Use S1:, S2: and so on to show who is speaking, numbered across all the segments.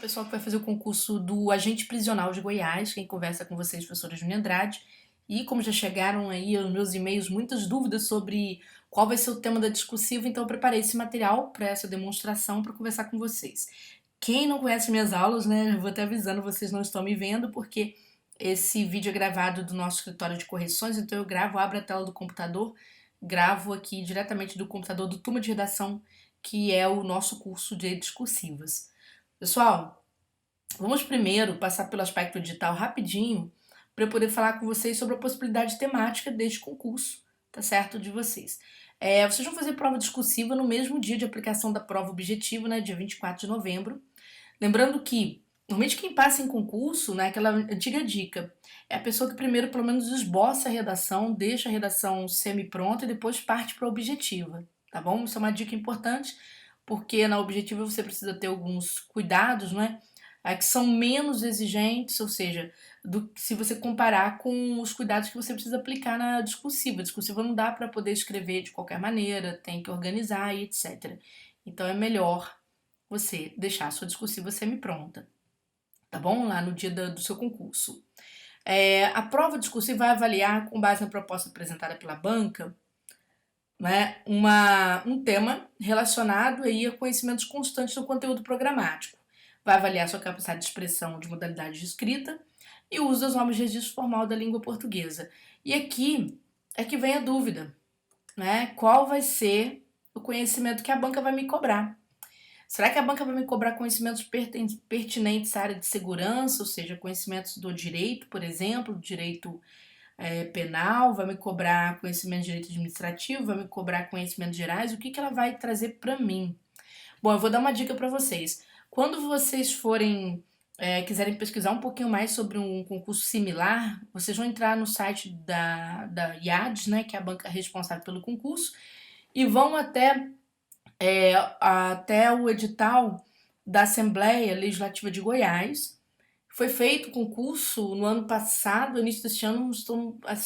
S1: pessoal que vai fazer o concurso do Agente Prisional de Goiás. Quem conversa com vocês, professora Júnia Andrade. E como já chegaram aí aos meus e-mails muitas dúvidas sobre qual vai ser o tema da discursiva, então eu preparei esse material para essa demonstração para conversar com vocês. Quem não conhece minhas aulas, né, eu vou até avisando, vocês não estão me vendo, porque esse vídeo é gravado do nosso escritório de correções, então eu gravo, abro a tela do computador, gravo aqui diretamente do computador do Turma de Redação, que é o nosso curso de discursivas. Pessoal, vamos primeiro passar pelo aspecto digital rapidinho para eu poder falar com vocês sobre a possibilidade temática deste concurso, tá certo? De vocês. Vocês vão fazer prova discursiva no mesmo dia de aplicação da prova objetiva, né, dia 24 de novembro. Lembrando que, normalmente quem passa em concurso, né, aquela antiga dica, é a pessoa que primeiro pelo menos esboça a redação, deixa a redação semi-pronta e depois parte para a objetiva, tá bom? Isso é uma dica importante, porque na objetiva você precisa ter alguns cuidados, né? Que são menos exigentes, ou seja, do que se você comparar com os cuidados que você precisa aplicar na discursiva. A discursiva não dá para poder escrever de qualquer maneira, tem que organizar e etc. Então é melhor você deixar a sua discursiva semi-pronta, tá bom? Lá no dia do seu concurso. A prova discursiva vai avaliar, com base na proposta apresentada pela banca, né, um tema relacionado aí a conhecimentos constantes do conteúdo programático. Vai avaliar sua capacidade de expressão de modalidade de escrita e o uso das normas de registro formal da língua portuguesa. E aqui é que vem a dúvida, né? Qual vai ser o conhecimento que a banca vai me cobrar? Será que a banca vai me cobrar conhecimentos pertinentes à área de segurança, ou seja, conhecimentos do direito, por exemplo, direito penal, vai me cobrar conhecimento de direito administrativo, vai me cobrar conhecimentos gerais? O que ela vai trazer para mim? Bom, eu vou dar uma dica para vocês. Quando vocês forem quiserem pesquisar um pouquinho mais sobre um concurso similar, vocês vão entrar no site da IADES, né, que é a banca responsável pelo concurso, e vão até o edital da Assembleia Legislativa de Goiás. Foi feito o concurso no ano passado, início deste ano,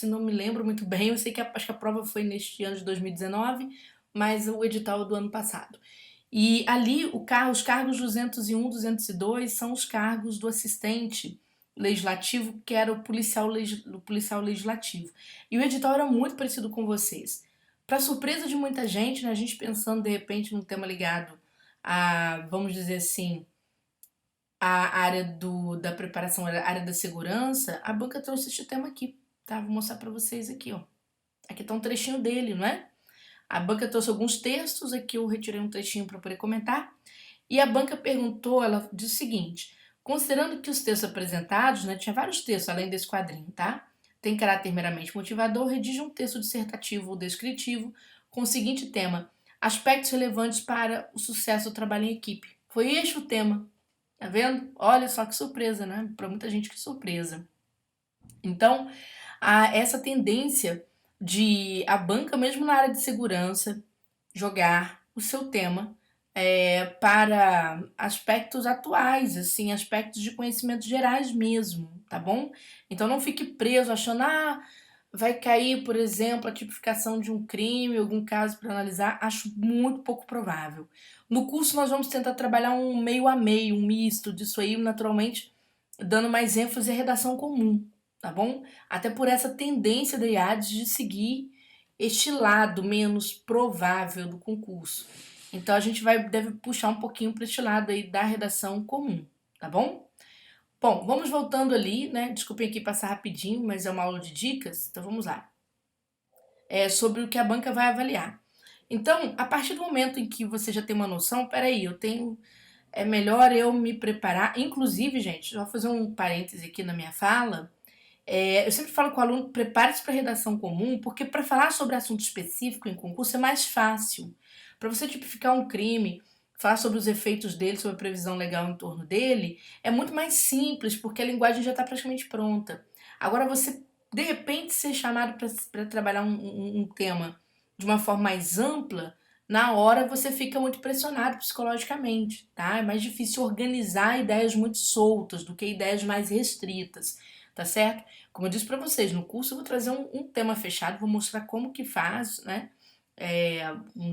S1: não me lembro muito bem, eu sei que acho que a prova foi neste ano de 2019, mas o edital é do ano passado. E ali os cargos 201, 202 são os cargos do assistente legislativo, que era o policial legislativo. E o edital era muito parecido com vocês. Para surpresa de muita gente, né, a gente pensando de repente num tema ligado a, vamos dizer assim, a área da preparação, a área da segurança, a banca trouxe este tema aqui, tá? Vou mostrar para vocês aqui, ó. Aqui tá um trechinho dele, não é? A banca trouxe alguns textos, aqui eu retirei um trechinho para poder comentar. E a banca perguntou, ela disse o seguinte: considerando que os textos apresentados, né, tinha vários textos além desse quadrinho, tá? Tem caráter meramente motivador, redige um texto dissertativo ou descritivo com o seguinte tema: aspectos relevantes para o sucesso do trabalho em equipe. Foi este o tema, tá vendo? Olha só que surpresa, né? Para muita gente, que surpresa. Então, há essa tendência de a banca, mesmo na área de segurança, jogar o seu tema para aspectos atuais, assim, aspectos de conhecimentos gerais mesmo, tá bom? Então não fique preso achando, vai cair, por exemplo, a tipificação de um crime, algum caso para analisar. Acho muito pouco provável. No curso nós vamos tentar trabalhar um meio a meio, um misto disso aí, naturalmente, dando mais ênfase à redação comum, tá bom? Até por essa tendência da IADES de seguir este lado menos provável do concurso. Então a gente deve puxar um pouquinho para este lado aí da redação comum, tá bom? Bom, vamos voltando ali, né? Desculpem aqui passar rapidinho, mas é uma aula de dicas, então vamos lá. Sobre o que a banca vai avaliar. Então, a partir do momento em que você já tem uma noção, peraí, é melhor eu me preparar. Inclusive, gente, já vou fazer um parêntese aqui na minha fala. Eu sempre falo com o aluno, prepare-se para redação comum, porque para falar sobre assunto específico em concurso é mais fácil. Para você tipificar um crime, falar sobre os efeitos dele, sobre a previsão legal em torno dele, é muito mais simples, porque a linguagem já está praticamente pronta. Agora, você, de repente, ser chamado para trabalhar um tema de uma forma mais ampla, na hora você fica muito pressionado psicologicamente, tá? É mais difícil organizar ideias muito soltas do que ideias mais restritas, tá certo? Como eu disse para vocês, no curso eu vou trazer um tema fechado, vou mostrar como que faz, né?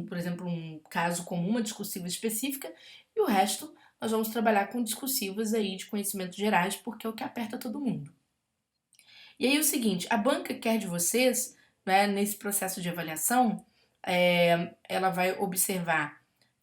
S1: Por exemplo, um caso comum, uma discursiva específica, e o resto nós vamos trabalhar com discursivas aí de conhecimentos gerais, porque é o que aperta todo mundo. E aí o seguinte, a banca quer de vocês, né, nesse processo de avaliação, ela vai observar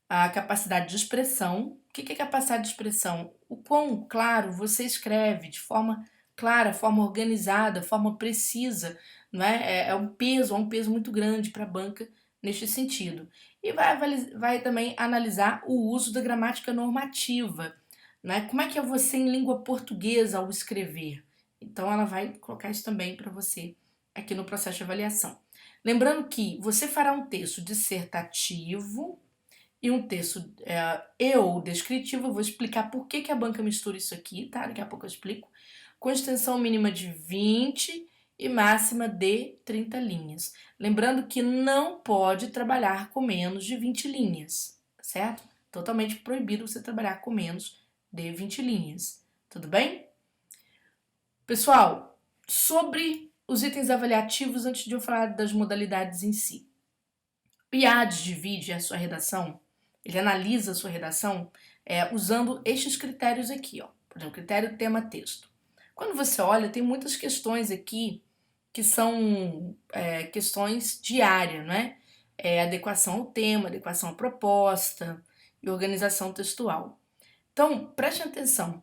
S1: a capacidade de expressão. O que é capacidade de expressão? O quão claro você escreve de forma clara, forma organizada, forma precisa, não é? É um peso muito grande para a banca neste sentido. E vai também analisar o uso da gramática normativa, né? Como é que é você em língua portuguesa ao escrever? Então ela vai colocar isso também para você aqui no processo de avaliação. Lembrando que você fará um texto dissertativo e um texto e ou descritivo. Eu vou explicar por que a banca mistura isso aqui, tá? Daqui a pouco eu explico. Com extensão mínima de 20 e máxima de 30 linhas. Lembrando que não pode trabalhar com menos de 20 linhas, certo? Totalmente proibido você trabalhar com menos de 20 linhas. Tudo bem? Pessoal, sobre os itens avaliativos, antes de eu falar das modalidades em si. O IAD divide a sua redação, ele analisa a sua redação usando estes critérios aqui, ó. Por exemplo, critério tema texto. Quando você olha, tem muitas questões aqui que são questões de área, não é? Adequação ao tema, adequação à proposta e organização textual. Então, preste atenção.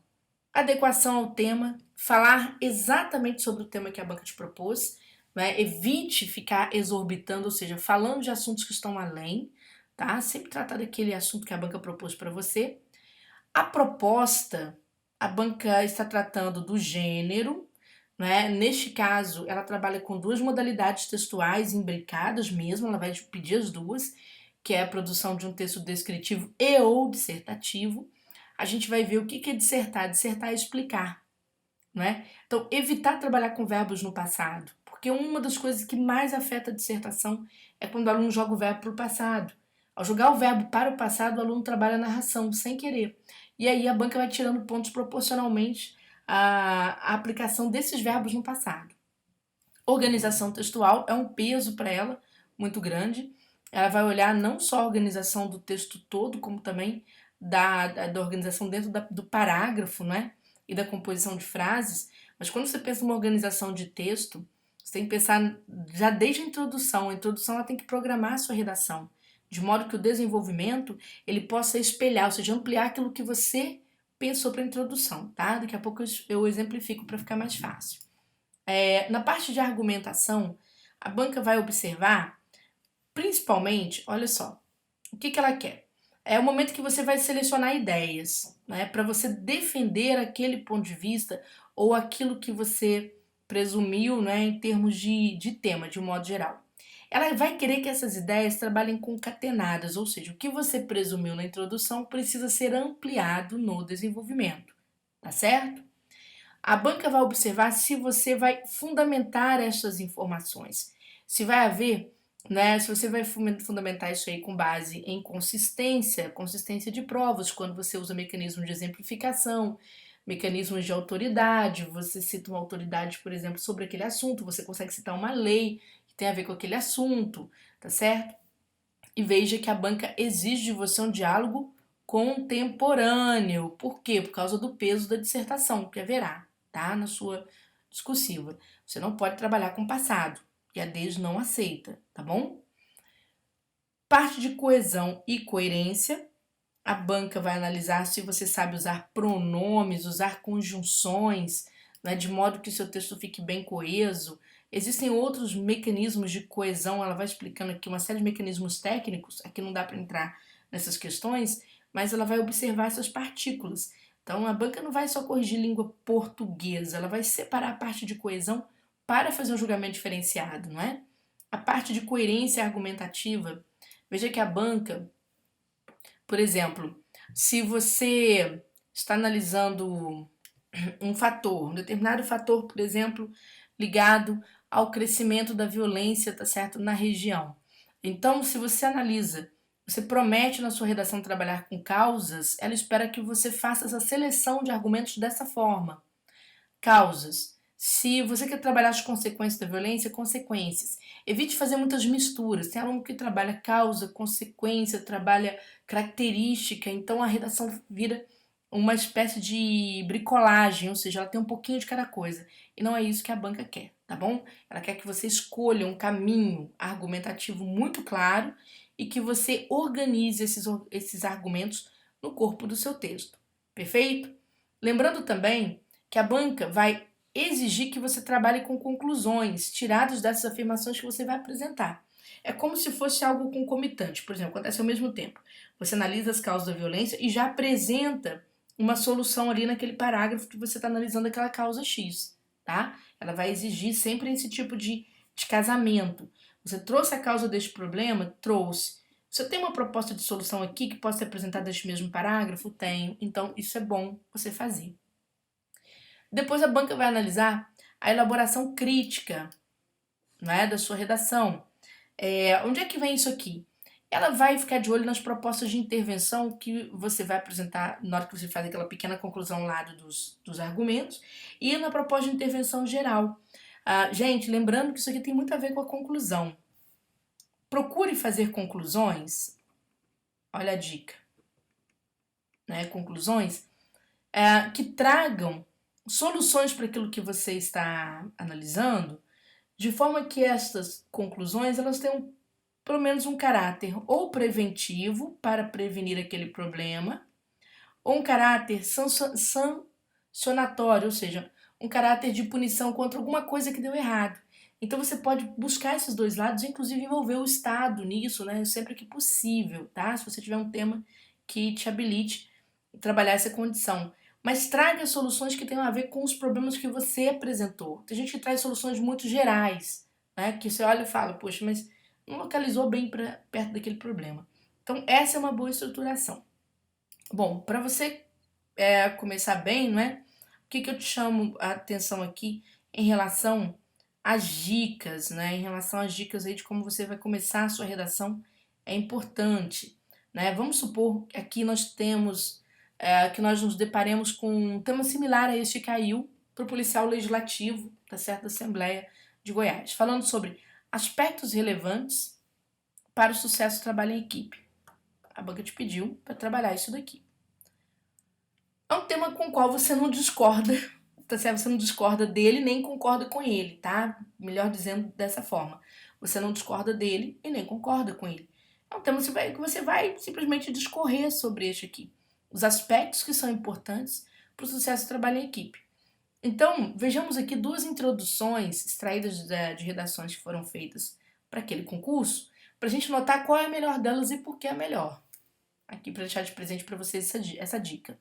S1: Adequação ao tema, falar exatamente sobre o tema que a banca te propôs, né? Evite ficar exorbitando, ou seja, falando de assuntos que estão além, tá? Sempre tratar daquele assunto que a banca propôs para você. A proposta, a banca está tratando do gênero, né? Neste caso, ela trabalha com duas modalidades textuais imbricadas mesmo, ela vai pedir as duas, que é a produção de um texto descritivo e ou dissertativo. A gente vai ver o que é dissertar. Dissertar é explicar, não é? Então, evitar trabalhar com verbos no passado, porque uma das coisas que mais afeta a dissertação é quando o aluno joga o verbo para o passado. Ao jogar o verbo para o passado, o aluno trabalha a narração sem querer. E aí a banca vai tirando pontos proporcionalmente à aplicação desses verbos no passado. Organização textual é um peso para ela muito grande. Ela vai olhar não só a organização do texto todo, como também da organização dentro do parágrafo, né? E da composição de frases. Mas quando você pensa numa organização de texto, você tem que pensar já desde a introdução. A introdução ela tem que programar a sua redação, de modo que o desenvolvimento ele possa espelhar, ou seja, ampliar aquilo que você pensou para a introdução, tá? Daqui a pouco eu exemplifico para ficar mais fácil. Na parte de argumentação, a banca vai observar, principalmente, olha só, o que ela quer? É o momento que você vai selecionar ideias, né, para você defender aquele ponto de vista ou aquilo que você presumiu, né, em termos de tema, de um modo geral. Ela vai querer que essas ideias trabalhem concatenadas, ou seja, o que você presumiu na introdução precisa ser ampliado no desenvolvimento, tá certo? A banca vai observar se você vai fundamentar essas informações, se vai haver, né, se você vai fundamentar isso aí com base em consistência de provas, quando você usa mecanismos de exemplificação, mecanismos de autoridade, você cita uma autoridade, por exemplo, sobre aquele assunto, você consegue citar uma lei que tem a ver com aquele assunto, tá certo? E veja que a banca exige de você um diálogo contemporâneo. Por quê? Por causa do peso da dissertação que haverá, tá? Na sua discursiva. Você não pode trabalhar com o passado. E a DES não aceita, tá bom? Parte de coesão e coerência. A banca vai analisar se você sabe usar pronomes, usar conjunções, né, de modo que o seu texto fique bem coeso. Existem outros mecanismos de coesão, ela vai explicando aqui uma série de mecanismos técnicos, aqui não dá para entrar nessas questões, mas ela vai observar essas partículas. Então a banca não vai só corrigir língua portuguesa, ela vai separar a parte de coesão para fazer um julgamento diferenciado, não é? A parte de coerência argumentativa, veja que a banca, por exemplo, se você está analisando um determinado fator, por exemplo, ligado ao crescimento da violência, tá certo, na região. Então, se você analisa, você promete na sua redação trabalhar com causas, ela espera que você faça essa seleção de argumentos dessa forma. Causas. Se você quer trabalhar as consequências da violência, consequências. Evite fazer muitas misturas. Tem aluno que trabalha causa, consequência, trabalha característica, então a redação vira uma espécie de bricolagem, ou seja, ela tem um pouquinho de cada coisa. E não é isso que a banca quer, tá bom? Ela quer que você escolha um caminho argumentativo muito claro e que você organize esses argumentos no corpo do seu texto. Perfeito? Lembrando também que a banca vai exigir que você trabalhe com conclusões tiradas dessas afirmações que você vai apresentar. É como se fosse algo concomitante, por exemplo, acontece ao mesmo tempo. Você analisa as causas da violência e já apresenta uma solução ali naquele parágrafo que você está analisando aquela causa X, tá? Ela vai exigir sempre esse tipo de casamento. Você trouxe a causa deste problema? Trouxe. Você tem uma proposta de solução aqui que possa ser apresentada neste mesmo parágrafo? Tenho. Então, isso é bom você fazer. Depois a banca vai analisar a elaboração crítica, né, da sua redação. Onde é que vem isso aqui? Ela vai ficar de olho nas propostas de intervenção que você vai apresentar na hora que você faz aquela pequena conclusão lá dos argumentos e na proposta de intervenção geral. Gente, lembrando que isso aqui tem muito a ver com a conclusão. Procure fazer conclusões, olha a dica, né? Conclusões que tragam soluções para aquilo que você está analisando, de forma que estas conclusões elas tenham pelo menos um caráter ou preventivo para prevenir aquele problema, ou um caráter sancionatório, ou seja, um caráter de punição contra alguma coisa que deu errado. Então você pode buscar esses dois lados, inclusive envolver o Estado nisso, né, sempre que possível, tá? Se você tiver um tema que te habilite a trabalhar essa condição. Mas traga soluções que tenham a ver com os problemas que você apresentou. Tem gente que traz soluções muito gerais, né, que você olha e fala, poxa, mas não localizou bem perto daquele problema. Então, essa é uma boa estruturação. Bom, para você começar bem, não é? O que eu te chamo a atenção aqui em relação às dicas, né? Em relação às dicas aí de como você vai começar a sua redação é importante, né? Vamos supor que aqui nós temos que nós nos deparemos com um tema similar a este que caiu para o policial legislativo, tá certo? Da Assembleia de Goiás, falando sobre aspectos relevantes para o sucesso do trabalho em equipe. A banca te pediu para trabalhar isso daqui. É um tema com o qual você não discorda, tá certo? Você não discorda dele nem concorda com ele, tá? Melhor dizendo dessa forma. Você não discorda dele e nem concorda com ele. É um tema que você vai simplesmente discorrer sobre este aqui. Os aspectos que são importantes para o sucesso do trabalho em equipe. Então, vejamos aqui duas introduções extraídas de redações que foram feitas para aquele concurso, para a gente notar qual é a melhor delas e por que é a melhor. Aqui para deixar de presente para vocês essa dica.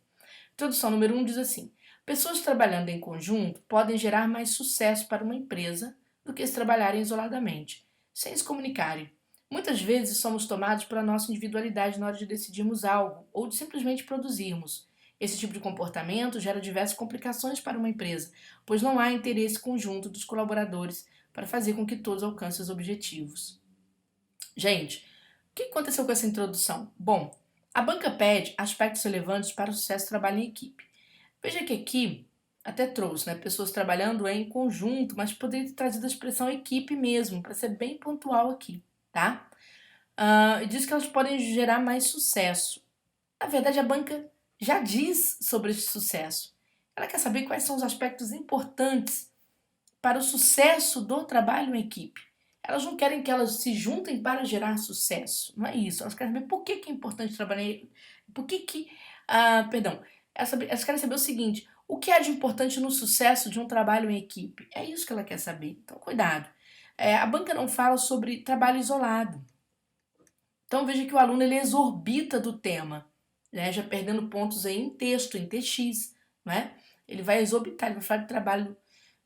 S1: Introdução número 1 diz assim: pessoas trabalhando em conjunto podem gerar mais sucesso para uma empresa do que se trabalharem isoladamente, sem se comunicarem. Muitas vezes somos tomados pela nossa individualidade na hora de decidirmos algo ou de simplesmente produzirmos. Esse tipo de comportamento gera diversas complicações para uma empresa, pois não há interesse conjunto dos colaboradores para fazer com que todos alcancem os objetivos. Gente, o que aconteceu com essa introdução? Bom, a banca pede aspectos relevantes para o sucesso do trabalho em equipe. Veja que aqui até trouxe, né, pessoas trabalhando em conjunto, mas poderia ter trazido a expressão equipe mesmo, para ser bem pontual aqui, tá? Diz que elas podem gerar mais sucesso. Na verdade, a banca já diz sobre esse sucesso. Ela quer saber quais são os aspectos importantes para o sucesso do trabalho em equipe. Elas não querem que elas se juntem para gerar sucesso. Não é isso. Elas querem saber por que é importante trabalhar. Por que. Perdão. Elas querem saber o seguinte: o que há de importante no sucesso de um trabalho em equipe? É isso que ela quer saber. Então, cuidado. A banca não fala sobre trabalho isolado. Então, veja que o aluno ele exorbita do tema, né? Já perdendo pontos aí em texto, em TX. Né? Ele vai exorbitar, ele vai falar de trabalho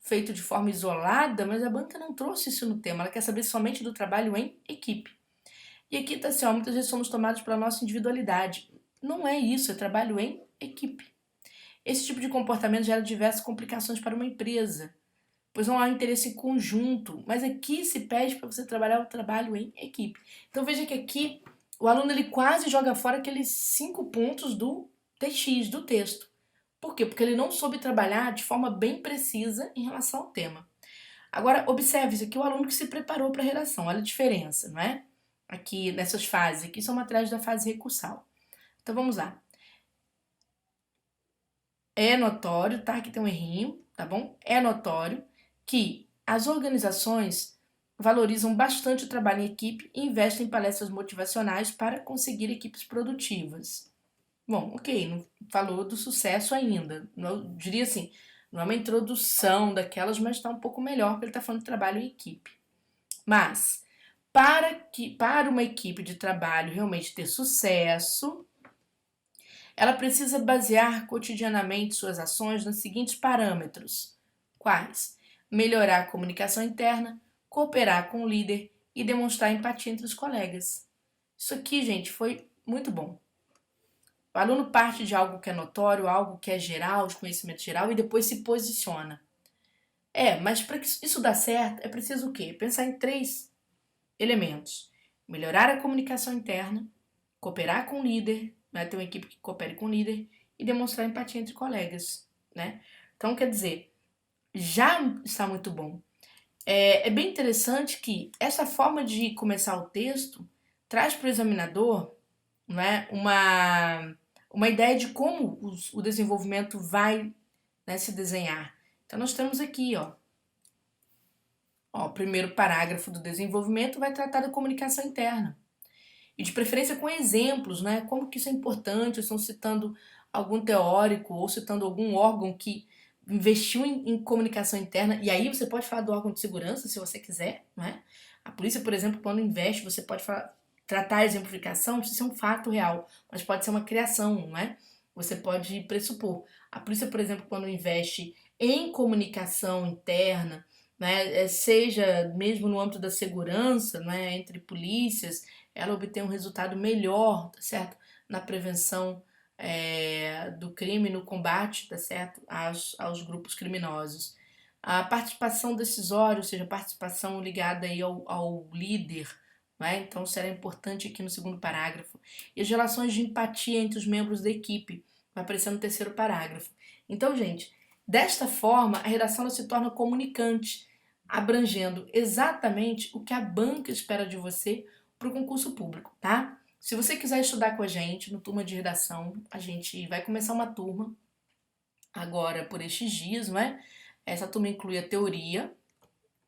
S1: feito de forma isolada, mas a banca não trouxe isso no tema, ela quer saber somente do trabalho em equipe. E aqui está assim, muitas vezes somos tomados pela nossa individualidade. Não é isso, é trabalho em equipe. Esse tipo de comportamento gera diversas complicações para uma empresa, pois não há interesse em conjunto, mas aqui se pede para você trabalhar o trabalho em equipe. Então veja que aqui o aluno ele quase joga fora aqueles 5 pontos do TX, do texto. Por quê? Porque ele não soube trabalhar de forma bem precisa em relação ao tema. Agora, observe isso aqui, o aluno que se preparou para a redação. Olha a diferença, não é? Aqui, nessas fases, aqui são materiais da fase recursal. Então, vamos lá. É notório, tá? Aqui tem um errinho, tá bom? É notório que as organizações valorizam bastante o trabalho em equipe e investem em palestras motivacionais para conseguir equipes produtivas. Bom, ok, não falou do sucesso ainda. Eu diria assim, não é uma introdução daquelas, mas está um pouco melhor, porque ele está falando de trabalho em equipe. Mas, para uma equipe de trabalho realmente ter sucesso, ela precisa basear cotidianamente suas ações nos seguintes parâmetros: quais? Melhorar a comunicação interna, cooperar com o líder e demonstrar empatia entre os colegas. Isso aqui, gente, foi muito bom. O aluno parte de algo que é notório, algo que é geral, de conhecimento geral, e depois se posiciona. Mas para que isso dar certo, é preciso o quê? Pensar em 3 elementos: melhorar a comunicação interna, cooperar com o líder, né, ter uma equipe que coopere com o líder e demonstrar empatia entre colegas, né? Então, quer dizer, já está muito bom. É bem interessante que essa forma de começar o texto traz para o examinador, né, uma ideia de como o desenvolvimento vai, né, se desenhar. Então, nós temos aqui, o primeiro parágrafo do desenvolvimento vai tratar da comunicação interna. E de preferência com exemplos, né? Como que isso é importante, estão citando algum teórico ou citando algum órgão que investiu em comunicação interna, e aí você pode falar do órgão de segurança se você quiser, não é? A polícia, por exemplo, quando investe, você pode tratar a exemplificação, não precisa ser um fato real, mas pode ser uma criação, não é? Você pode pressupor. A polícia, por exemplo, quando investe em comunicação interna, né, seja mesmo no âmbito da segurança, né, entre polícias, ela obtém um resultado melhor, tá certo? Na prevenção do crime, no combate, tá certo? Aos grupos criminosos. A participação decisória, ou seja, a participação ligada aí ao líder, né? Então será importante aqui no segundo parágrafo. E as relações de empatia entre os membros da equipe, vai aparecer no terceiro parágrafo. Então, gente, desta forma, a redação se torna comunicante, abrangendo exatamente o que a banca espera de você para o concurso público, tá? Se você quiser estudar com a gente no Turma de Redação, a gente vai começar uma turma agora por estes dias, não é? Essa turma inclui a teoria,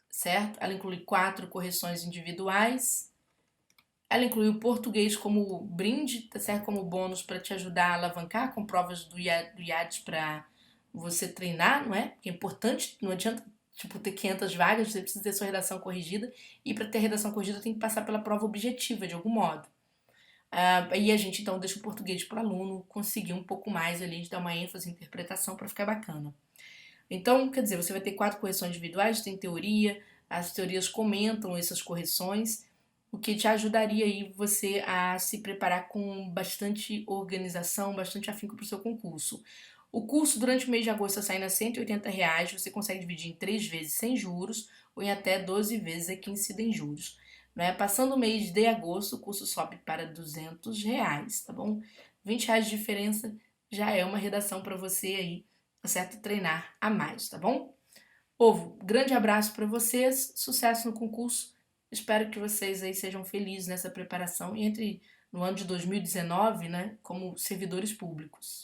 S1: certo? Ela inclui 4 correções individuais. Ela inclui o português como brinde, tá certo? Como bônus para te ajudar a alavancar com provas do IADES para você treinar, não é? Porque é importante, não adianta tipo ter 500 vagas, você precisa ter sua redação corrigida e para ter redação corrigida tem que passar pela prova objetiva de algum modo. E a gente então deixa o português para o aluno conseguir um pouco mais ali, de dar uma ênfase em interpretação para ficar bacana. Então, quer dizer, você vai ter 4 correções individuais, tem teoria, as teorias comentam essas correções, o que te ajudaria aí você a se preparar com bastante organização, bastante afinco para o seu concurso. O curso durante o mês de agosto está saindo a R$ 180, você consegue dividir em 3 vezes sem juros ou em até 12 vezes aqui incidem juros. Né? Passando o mês de agosto, o curso sobe para R$ 200, tá bom? R$ 20 de diferença já é uma redação para você aí, tá certo? Treinar a mais, tá bom? Povo, grande abraço para vocês, sucesso no concurso. Espero que vocês aí sejam felizes nessa preparação e entre no ano de 2019, né, como servidores públicos.